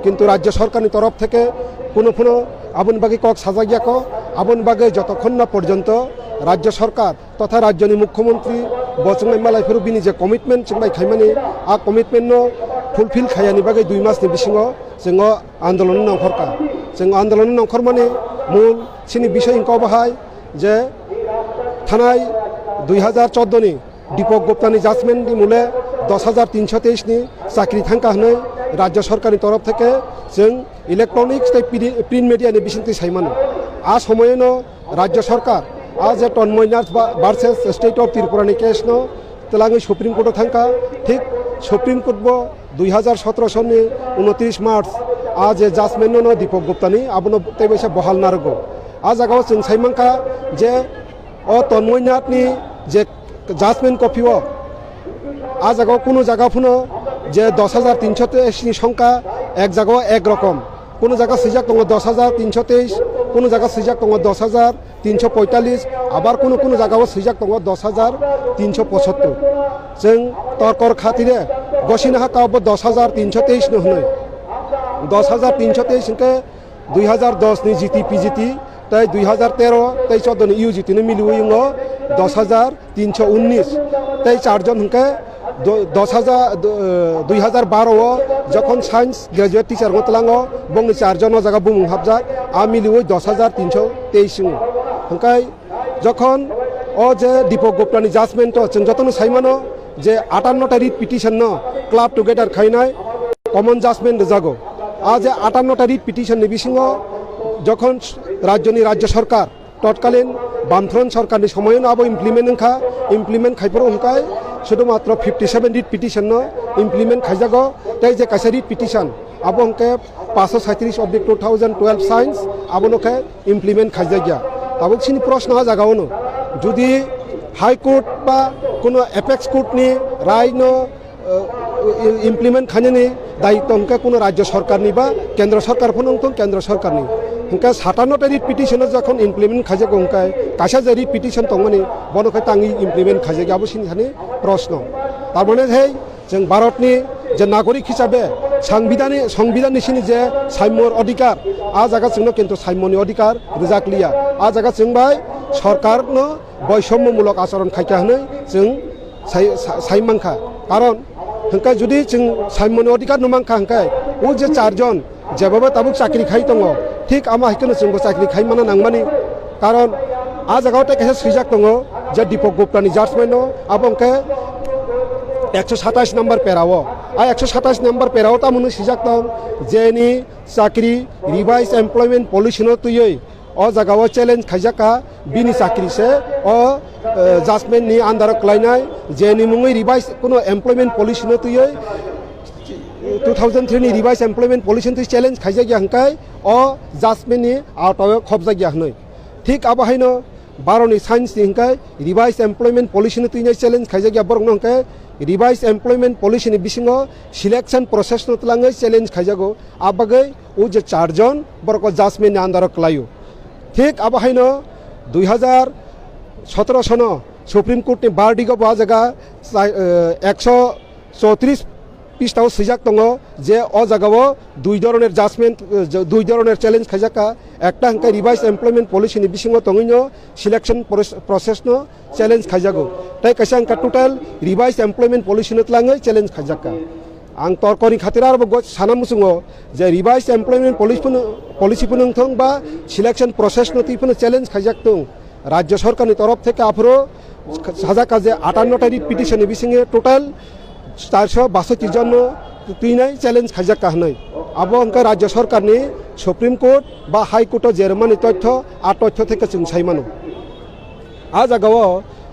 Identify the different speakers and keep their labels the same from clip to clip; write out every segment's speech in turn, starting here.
Speaker 1: কিন্তু রাজ্য সরকারের তরফ থেকে কোনো আবুন বাগে কক সাজাগিয়া ক আবুন বাগে যতক্ষণ না পর্যন্ত রাজ্য সরকার তথা রাজ্যনি মুখ্যমন্ত্রী বচংনাই মালাইফोर बिनि जे कमिटमेन्ट जोंबाय खायमानि आ कमिटमेन्ट फुलफिल खायानि बागै 2 मासनि बिसिङाव जोङो आन्दोलन नंखरका जों आन्दोलन नंखरमानि मूल सिनि बिषय इंको बाहाय जे थानाय 2014 नि दीपक गुप्तानि जाजमेन्टनि मूले 10,323 नि चाकरि थांखा होनाय राज्य सरकारनि तरफ थेके जों इलेक्ट्रनिक्स प्रिन्ट मिडियानि बिसिंथि सायमानो आ समयनो राज्य सरकार आज Tanmoy Nath versus State of त्रिपुरानि केस नो तलाङै सुप्रीम कोर्ट थांखा ठीक सुप्रीम कोर्ट 2017 सननि 29 मार्च आज जाजमेन्ट नो दीपक गुप्तानि आबनो तैबायसा बहाल नारगो आ जागाव जों सायमांखा जे अ तन्मय नाथनि जे जाजमेन्ट कपि आ जागाव कोनो जागाफोनो जे 10,323 नि संख्या एक जागाव एक रकम कोनो जागा सिजाक दङ 10,323 कोनो जागा सिजाक दङ 10,345 आबार कोनो जागाव सिजाक दङ 10,375 जों तर्कर खातिरे गसिना हाकाव 10,323 नो होनै 10,323 के 2010 नि जीटी पीजीटी तै 2013 तै 14 नि यूजीटी नि मिलुयो 10,319 तै चारजन हंके 2012 যখন সায়েন্স গ্রাজুয়েট টিচার গতলাঙ বংনি চারজন জায়গা বুমুং হাবজাক আ মিলিও 10,323 হংকাই যখন ও যে দীপক গুপ্তানি জাজমেন্ট जों যতন সাইমানো যে 58টা রিট পিটিশন ন ক্লাব টুগেদার খাইনায় কমন জাজমেন্ট জাগো আজ 58টা রিট পিটিশন नि বিসিङ যখন রাজ্য সরকার তৎকালীন বামফ্রন্ট সরকারनि সময়नो आबो इमप्लिमेन्ट खाइफोर हंकाय शुधुमात्र 57 रिट पिटिशन नो इमप्लिमेंट खाइजागो तै जे कासे रिट पिटिशन आबो हंके 537 ऑफ 2012 साइंस आबो नखे इमप्लिमेंट खाइजागिया आबो सिनि प्रश्न आ जागावनो जुदि हाई कोर्ट बा कोनो एपेक्स कोर्ट नि राय नो इमप्लिमेंट खानेनि दायित्व हंके कोनो राज्य सरकार नि बा केंद्र सरकार फोनंतो केंद्र सरकार नि हंके 57टा रिट पिटिशन जखन इमप्लिमेंट खाइजागो हंके कासे जे रिट पिटिशन तंगनि बनोखे तांगि इमप्लिमेंट खाइजागि आबो सिनि हानि प्रश्न तारमाने हे जों भारतनि जे नागरिक हिसाबै संविधाननि सिनि जे साम्यर अधिकार आ जागा जोंनो किन्तु साम्यनि अधिकार रिजाकलिया आ जागा जोंबाय सरकारनो वैषम्यमूलक आचरण खायखा होनै जों सायमांखा कारण हंका जुदि जों साम्यनि अधिकार नुमांखा हंकाय उ जे चारजन जेबाबो ताबुक चाकरि खाइ दङ ठीक आमा हिखनो जोंबो चाकरि खाइ माना नांमानि कारण आ जागाव तेकेसे सैजाक दङ जे दीपक गुप्तानि जाजमेन्ट आबंके 127 नम्बर पेराव आ 127 नम्बर पेराव तामुनो सिजाक दं जेनि चाकरि रिवाइज एमप्लयमेंट पलिसि नो तुयै अ जागाव चैलेंज खाइजाका बिनि चाकरि से अ जाजमेन्ट नि आन्दार क्लाइनाय जेनि मुङै रिवाइज कोनो एमप्लयमेंट पलिसि नो तुयै 2003 नि रिवाइज एमप्लयमेंट पलिसि नि चैलेंज खाइजागिया हंकाय अ जाजमेन्ट नि आउटाव खबजागिया हनै ठीक आबाहायनो बारनि साइंस नि हंकाय रिवाइज एमप्लयमेंट पलिसि नि तुयै चैलेंज खाइजागिया बरंनो हंकाय रिवाइज एमप्लयमेंट पलिसि नि बिसिङो सिलेक्शन प्रोसेस नो तलाङै चैलेंज खाइजागो आबागै उ जे चारजन बरको जाजमेन्ट नि आन्दार क्लायो ठीक आबाहायनो 2017 सनो सुप्रीम कोर्ट नि बारडिगो बा जागा 134 पृष्ठाव सिजाक दङ जे अ जागाव दुई धरনের জাজমেন্ট दुई धरনের चैलेंज खाइजाका একটা हंका रिवाइज एमप्लयमेंट पलिसि नि बिसिङो तङैनो सिलेक्शन प्रोसेस नो चैलेंज खाइजागो तै कासे हंका टोटल रिवाइज एमप्लयमेंट पलिसि नो तलाङै चैलेंज खाइजाका आं तर्कनि खातिर आरो सानामुसुङो जे रिवाइज एमप्लयमेंट पलिसि फोनोंथों बा सिलेक्शन प्रोसेस नो तिफोनो चैलेंज खाइजाकथों राज्य सरकारनि तरफ थेके आफोरो साजाका जे 58टा रिट पिटिशन नि बिसिङे टोटल 462 जन तुइनाय चैलेंज खाइजाका हनै आबो अंका राज्य सरकारनि सुप्रीम कोर्ट बा हाई कोर्ट जेरमानि तथ्य आ तथ्य थेके जों सायमानो आ जागाव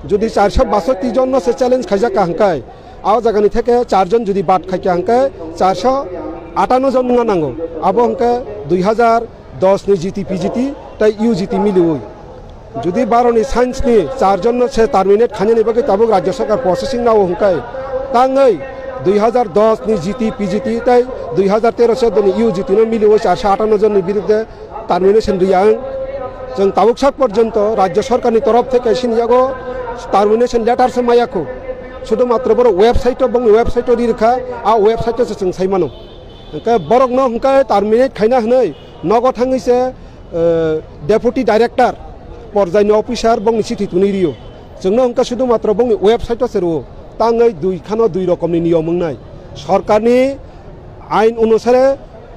Speaker 1: जुदि 462 जन से चैलेंज खाइजाका हंकाय आ जागानि थेके चारजन जुदि बाद खाइका हंकाय 458 जन मुङा नांगौ आबो हंका 2010 नि जीटी पीजीटी तै यूजीटी मिलियो जुदि बारनि साइंस नि चारजन से टर्मिनेट खानेनि बागै ताबो राज्य सरकार प्रोसेसिंग नाव हंकाय ताङै 2010 नि जीटी पीजीटी तै 2013 से दनि यूजीटी नो मिलियो 458 जन नि बिरुद्धे टर्मिनेशन रियां जों ताबुकसाक पर्यन्त राज्य सरकारनि तरफ थेके सिनियागो टर्मिनेशन लेटार से मायाखौ शुधुमात्र बर वेबसाइट बंग वेबसाइट रिखा आ वेबसाइट से जों सायमानो hingke borok no hingke terminate khaina hwnoi nogo thangise deputy director porjai ni officer bongni chithi tuni rio jongno hingke শুধু মাত্র bongni website o seru tangei দুইখানো দুই রকমনি নিয়ম নাই সরকারনি আইন অনুসারে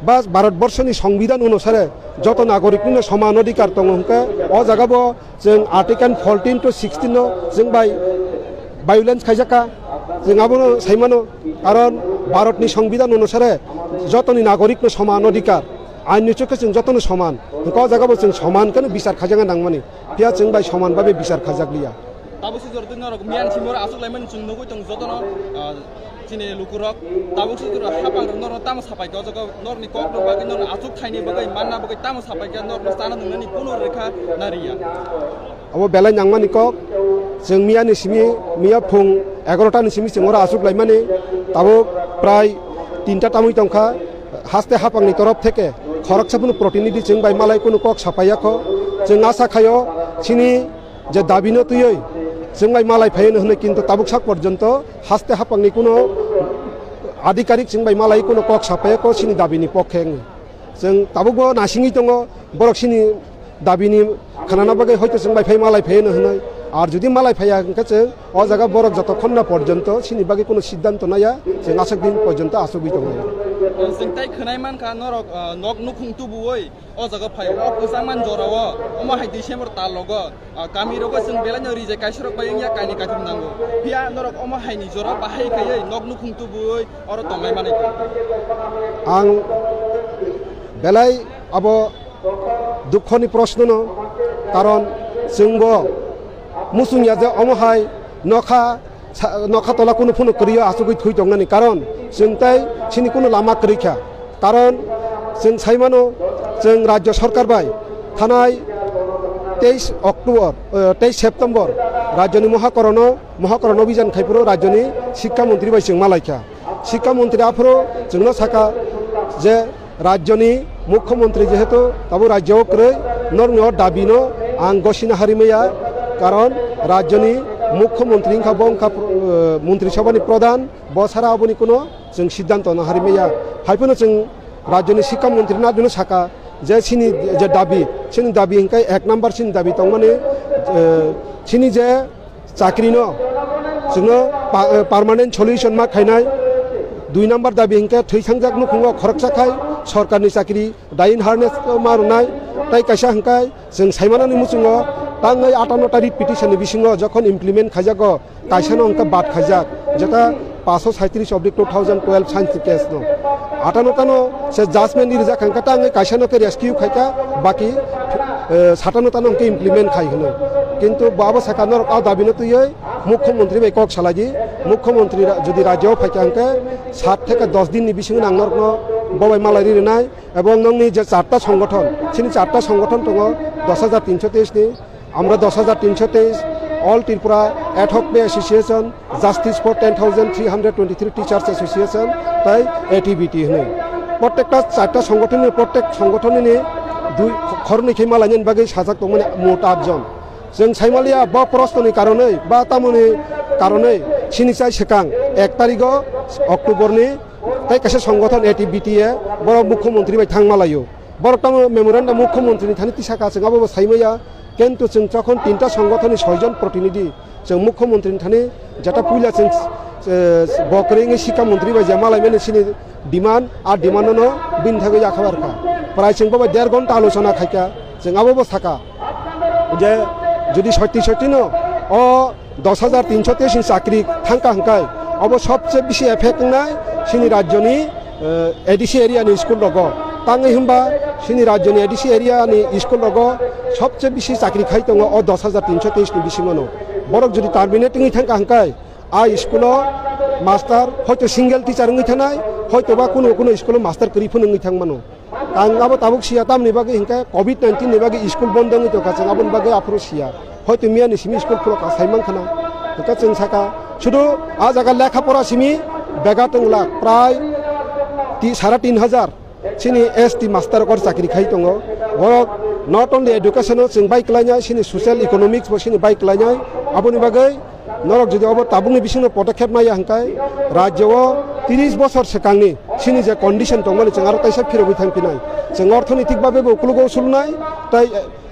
Speaker 1: বা ভারতবর্ষনি সংবিধান অনুসারে যত নাগরিকনি সমান অধিকার দङ হংকে অ জায়গাবো जों आर्टिकल 14 to 16 नो जों बाय ভায়োলেন্স খাইজাকা जों आबोनो साइमानो कारण भारतनि संविधान अनुसारे যতনি नागरिकनि समान अधिकार आइननि चोखे जों যতनो समान हंका जायगाबो जों समानखौनो बिसार खाजाङा नांमानि बिया जों बाय समान भाबे बिसार खाजागलिया
Speaker 2: ताबुसि जर दिन रक मियान सिमर आसुक लाइमोन जों नगै दं जतनो चिने लुकुरक ताबुसि जर हापां नर ताम सापाय ग जग नरनि कक न बागै नर आसुक थाइनि बागै मानना बागै ताम सापाय ग नर स्ताना नंनि कुनो रेखा नारिया
Speaker 1: अब बेलाय नांमानि कक जों मियानि सिमि मिया फुं 11टा नि सिमि जों आसुक लाइमानि ताबो प्राय 3टा तामुइ दंखा हास्ते हापांनि तरफ থেকে खरकसापुनो प्रतिनिधि जों बाय मालाय कुनो कक सापायाखो जों आशा खायो सिनि যে দাবি নতুই जों बाय मालाय फायनो होनो किन्तु ताबुक साक पर्यन्त हास्ते हापांनि कुनो आधिकारिक जों बाय मालाय कुनो कक सापायाखो सिनि दाबिनि पक्षे जों ताबुकबो नासिङै दङ बरक सिनि दाबिनि खानाना बागै हयतो जों बाय फाय मालाय फायनो होनो আর যদি মালাই ফাইয়া হংকে অ জায়গা বরক যতক্ষণ না পর্যন্ত সিনি বাকি কোনো সিদ্ধান্ত নাইয়া जों आसक दिन पर्यन्त आसुगै दङ
Speaker 2: जों ताइ खोनाय मानखा नरक नक नुखुंतु बुयै अ जागा फाय अ गोजामान जराव अमा हाय डिसेम्बर तालग गामि रग जों बेलानो रिजे काइसरक बायया काइनि काथुम नांगौ फिया नरक अमा हायनि जरा बाहाय खयै नक नुखुंतु बुयै अर तंगाय माने
Speaker 1: आं बेलाय अब दुखनि प्रश्न न कारण जोंबो मुसुंया जे अमहाय नखा तला कुनो फुनो करियो आसुगै थुइ दंनानि कारण जों ताइ सिनि कुनो लामा करिखा कारण जों साइमानो जों राज्य सरकार बाय थानाय 23 अक्टोबर 23 सेप्टेम्बर राज्यनि महाकरण अभियान खायफोरो राज्यनि शिक्षा मंत्री बाय जों मालायखा शिक्षा मंत्री आफोरो जोंनो साका जे राज्यनि मुख्यमंत्री जेहेतु ताबो राज्यआव क्रय नरनो दाबिनो आं गसिना हारिमैया कारण राज्यनि मुख्यमंत्री बंखा मंत्री सभानि प्रधान बसारा आबनि कुनो जों सिद्धांत न हारिमैया हायफोनो जों राज्यनि शिक्षा मंत्री नादुनो साका जे सिनि जे सिनि दाबि हिंखाय 1 नम्बर सिनि दाबि दं माने सिनि जे चाकरि न जोङो पार्मानेंट सल्यूशन मा खायनाय 2 नम्बर दाबि हिंखाय थैसांजाक नुखुङो खरकसाखाय सरकारनि चाकरि दाइन हारनेस मारुनाय ताइ कायसा हिंखाय जों साइमानानि मुसुङो ताङै 58टा रिट पिटिशन बिसिङो जखन इमप्लिमेंट खाजागो कायसानो अंका बाद खाजाक जेटा 537/2012 साइंस केस नो 58टा नो से जजमेंट रिजा खांका ताङै कायसानो के रेस्क्यू खायका बाकी 57टा नो अंके इमप्लिमेंट खाय होनो किन्तु बाबा साकानर आ दाबिनो तुयै मुख्यमंत्री बाय कक सालाजी मुख्यमंत्री যদি राज्यआव फायका अंके 7 থেকে 10 दिन नि बिसिङो नांगरनो बबाय मालाय रिनाय এবং नंनि जे 4टा संगठन सिनि 4टा संगठन दङ 10323 नि আমরা 10323 all Tripura ad hoc pay association justice for 10323 teachers association তাই এটিবিটি হই প্রত্যেকটা 4টা সংগঠনের প্রত্যেক সংগঠনनि দুই খরনি খেমালাनि बागै साजाक दं माने मोट 8 जन जों साइमालिया बा प्रश्ननि कारणे बा तामुनि कारणे सिनिसाय सेकां 1 तारिख अक्टोबरनि ताइ कासे संगठन एटिबिटी ए बर मुख्यमंत्री बाय थांमालायो बरताम मेमोरेंडम मुख्यमंत्री थानि तिसाका जोंआबो साइमाया किन्तु जों जखन 3टा संगठननि 6 जन प्रतिनिधि जों मुख्यमंत्री थानि जेटा पुइला जों बकरेंनि शिक्षा मंत्री बाय मालायमेनि सिनि डिमान्ड आ डिमान्डनो बिन थागै आखाबारखा प्राय जों बाय 1.5 घंटा आलोचना खायका जोंआबो साका जे যদি সত্যি ন ও 10,323 চাকরি থাঙ্কা হাঙ্কায় অব সবচেয়ে বেশি এফেক্ট নাই সিনি রাজ্যনি এডিসি এরিয়ানি স্কুল রগ তাঙে হিমবা সিনি রাজ্যনি এডিসি এরিয়ানি স্কুল রগ সবচেয়ে বেশি চাকরি খাই দङ ও 10,323 नि বিসিমনো বরক যদি টার্মিনেটিং থাঙ্কা হাঙ্কায় আ স্কুল মাস্টার হয়তো সিঙ্গেল টিচার নই থানায় হয়তো বা কোনো স্কুল মাস্টার করি ফোনङै थांमानो आंबो ताबुक सिया तामनि बागै हिंका कोविड-19 नि बागै स्कुल बन्दङै तो काजों आबन बागै आफरो सिया हयतो मियानि सिमी स्कुल फुल का साइमान खाना तो जों साका शुधु आ जागा लेखा पढ़ा सिमी बेगा तंगला प्राय 3,500 सिनी एसटी मास्टर कर चाकरि खाइ दङ वर्क नट ओनलि एडुकेशन जों बाइक लायनाय सिनी सोशल इकोनॉमिक्स सिनी बाइक लायनाय आबनि बागै নরক যদি অব তাবুংনি বিসিংনো পদক্ষেপ মাইয়া হাंखाय রাজ্যও 30 বছর সেকাंनि सिनि जे कन्डिशन दंमोन जों आरो कायसा फिरबो थांफिनाय जों अर्थनैतिकबाबो उकुलुगो सुलनाय ताय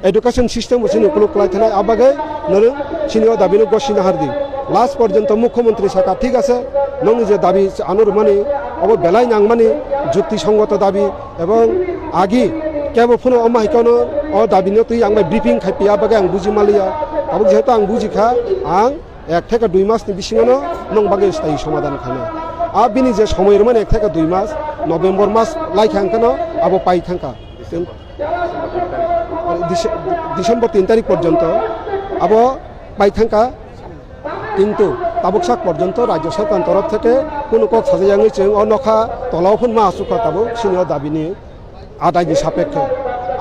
Speaker 1: एडुकेशन सिस्टेम जों उकुलुग खालायथानाय आबागै नों सिनियो दाबिनो गसिनो हारदि लास्ट पर्यन्त मुख्यमंत्री साका ठीक আছে नों जे दाबि आनुर माने अब बेलाय नांमाने जुक्तिसंगत दाबि एवं आगि केबो फुनो अमाहिकानो अ दाबिनो तुइ आंबाय ब्रिफिं खायपिया बागै आं बुजि मालिया अब जेहेतु आं बुजिखा आं 1 থেকে 2 मासनि बिसिङावनो नों बागै स्थायी समाधान खानो आ बिनि जे समय रमान 1 থেকে 2 मास नभेम्बर मास लाइखांखानो अब पाइ थांखा डिसेम्बर 3 तारिख पर्यन्त अब पाइ थांखा কিন্তু তাবুকসাক পর্যন্ত রাজ্য সরকার তরফ থেকে কোনো কক সাজায়াঙै जों অনখা তলাও ফোন मा आसुखा ताबो सिनियो दाबिनि आदायनि सापेक्षे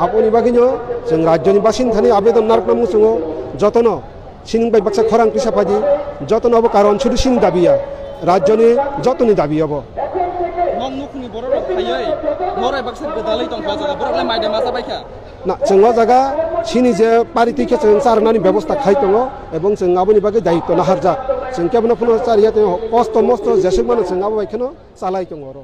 Speaker 1: आबनि बागिनो जों राज्यनि बासिन्दानि आवेदन नारनामु जोङो जतन सिनिबाय बाक्सा खरां पिसाफादि जतन अब कारण सुदु सिन दाबिया राज्यनि जतनि दाबि अब
Speaker 2: नक नुखुनि बर' थायै मराय बाक्सा गोदालै दंखा जागा बरलाय मायदे मा जाबायखा
Speaker 1: ना जोङो जागा सिनि जे पारितिके जों सारनानि व्यवस्था खाय दङ एवं जों आबनि बागै दायित्व नाहारजा जों केबनो फुनो चारिया कस्त मस्त जेसेबां जों आबो बायखनो चालाय दङ र